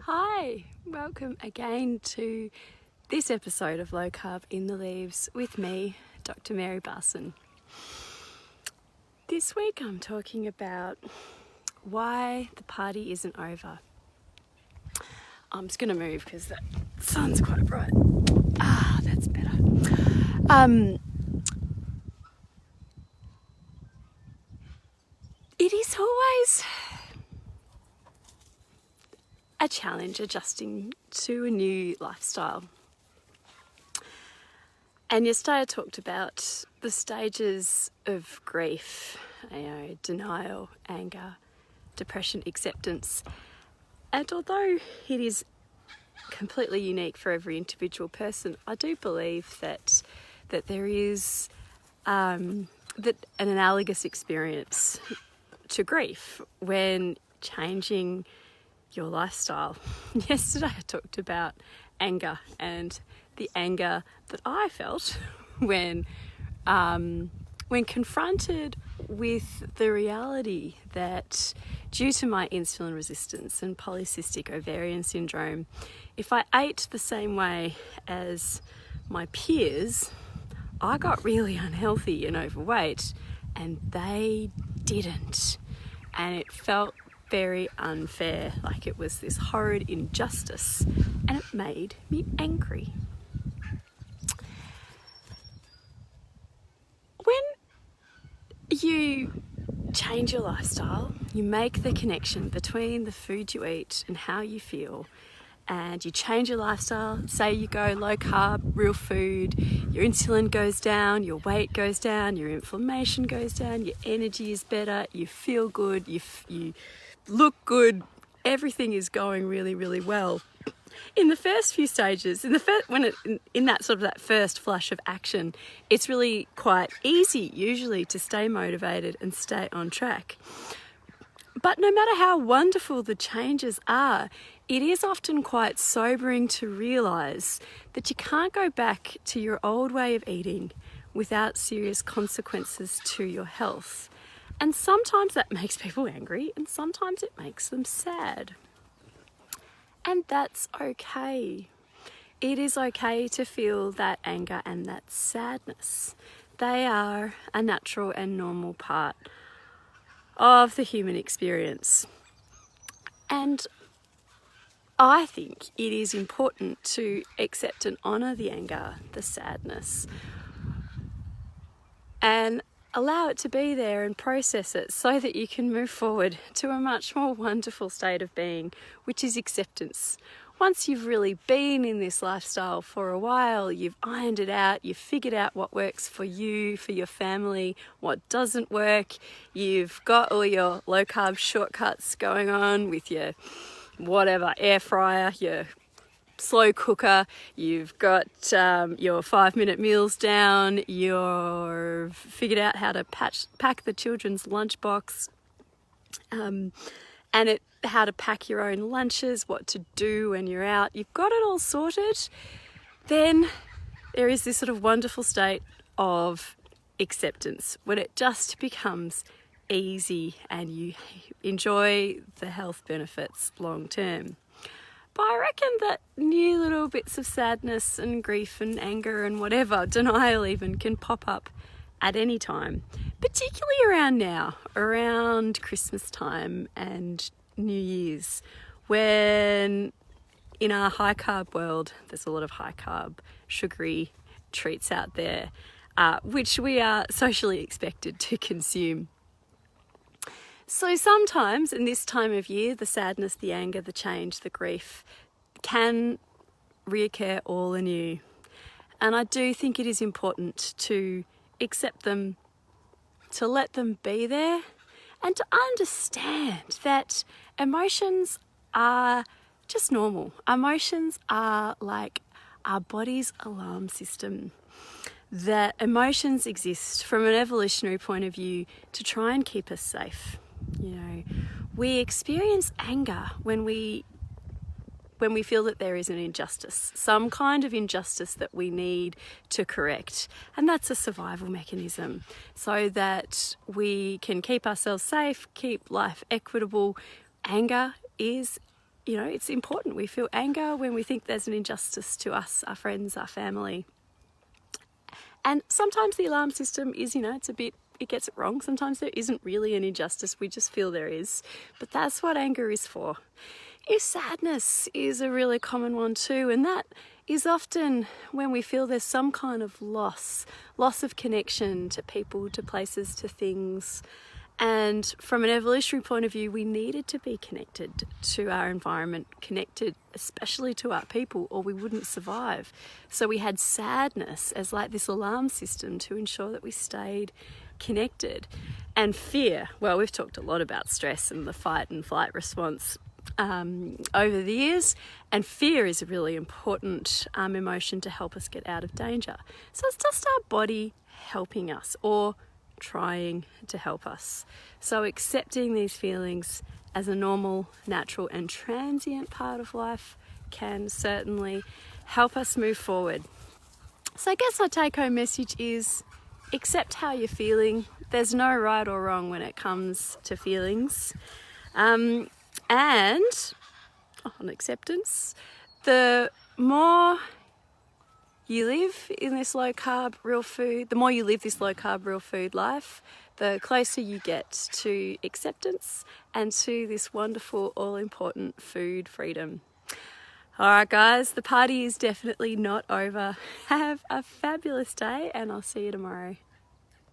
Hi, welcome again to this episode of Low Carb in the Leaves with me, Dr. Mary Barson. This week I'm talking about why the party isn't over. I'm just going to move because the sun's quite bright. That's better. It is always a challenge adjusting to a new lifestyle. And yesterday I talked about the stages of grief, denial, anger, depression, acceptance. And although it is completely unique for every individual person, I do believe that there is an analogous experience to grief when changing your lifestyle. Yesterday I talked about anger and the anger that I felt when confronted with the reality that due to my insulin resistance and polycystic ovarian syndrome, if I ate the same way as my peers, I got really unhealthy and overweight, and they didn't. And it felt very unfair, like it was this horrid injustice, and it made me angry. When you change your lifestyle, you make the connection between the food you eat and how you feel, and you change your lifestyle. Say you go low carb, real food, your insulin goes down, your weight goes down, your inflammation goes down, your energy is better, you feel good, you look good, everything is going really, really well. In the first few stages, in that first flush of action, it's really quite easy usually to stay motivated and stay on track. But no matter how wonderful the changes are, it is often quite sobering to realise that you can't go back to your old way of eating without serious consequences to your health. And sometimes that makes people angry, and sometimes it makes them sad. And that's okay. It is okay to feel that anger and that sadness. They are a natural and normal part of the human experience. And I think it is important to accept and honour the anger, the sadness, and allow it to be there and process it so that you can move forward to a much more wonderful state of being, which is acceptance. Once you've really been in this lifestyle for a while, you've ironed it out, you've figured out what works for you, for your family, what doesn't work, you've got all your low carb shortcuts going on with your whatever, air fryer, your slow cooker, you've got your 5-minute meals down, you've figured out how to pack the children's lunchbox, and how to pack your own lunches, what to do when you're out, you've got it all sorted, then there is this sort of wonderful state of acceptance when it just becomes easy and you enjoy the health benefits long term. But I reckon that new little bits of sadness and grief and anger and whatever, denial even, can pop up at any time, particularly around now, around Christmas time and New Year's, when in our high carb world, there's a lot of high carb, sugary treats out there, which we are socially expected to consume. So sometimes in this time of year, the sadness, the anger, the change, the grief can reoccur all anew. And I do think it is important to accept them, to let them be there, and to understand that emotions are just normal. Emotions are like our body's alarm system. That emotions exist from an evolutionary point of view to try and keep us safe. We experience anger when we feel that there is an injustice, some kind of injustice that we need to correct. And that's a survival mechanism so that we can keep ourselves safe, keep life equitable. Anger is you know, it's important. We feel anger when we think there's an injustice to us, our friends, our family. And sometimes the alarm system is, you know, it gets it wrong. Sometimes there isn't really an injustice, we just feel there is. But that's what anger is for. Sadness is a really common one too, and that is often when we feel there's some kind of loss of connection to people, to places, to things. And from an evolutionary point of view, we needed to be connected to our environment, connected especially to our people, or we wouldn't survive. So we had sadness as like this alarm system to ensure that we stayed connected. And fear, well, we've talked a lot about stress and the fight and flight response over the years, and fear is a really important emotion to help us get out of danger. So it's just our body helping us, or trying to help us. So accepting these feelings as a normal, natural and transient part of life can certainly help us move forward. So I guess our take-home message is accept how you're feeling. There's no right or wrong when it comes to feelings. And on acceptance, the more you live in this low carb, real food, the more you live this low carb, real food life, the closer you get to acceptance and to this wonderful, all important food freedom. All right, guys, the party is definitely not over. Have a fabulous day, and I'll see you tomorrow.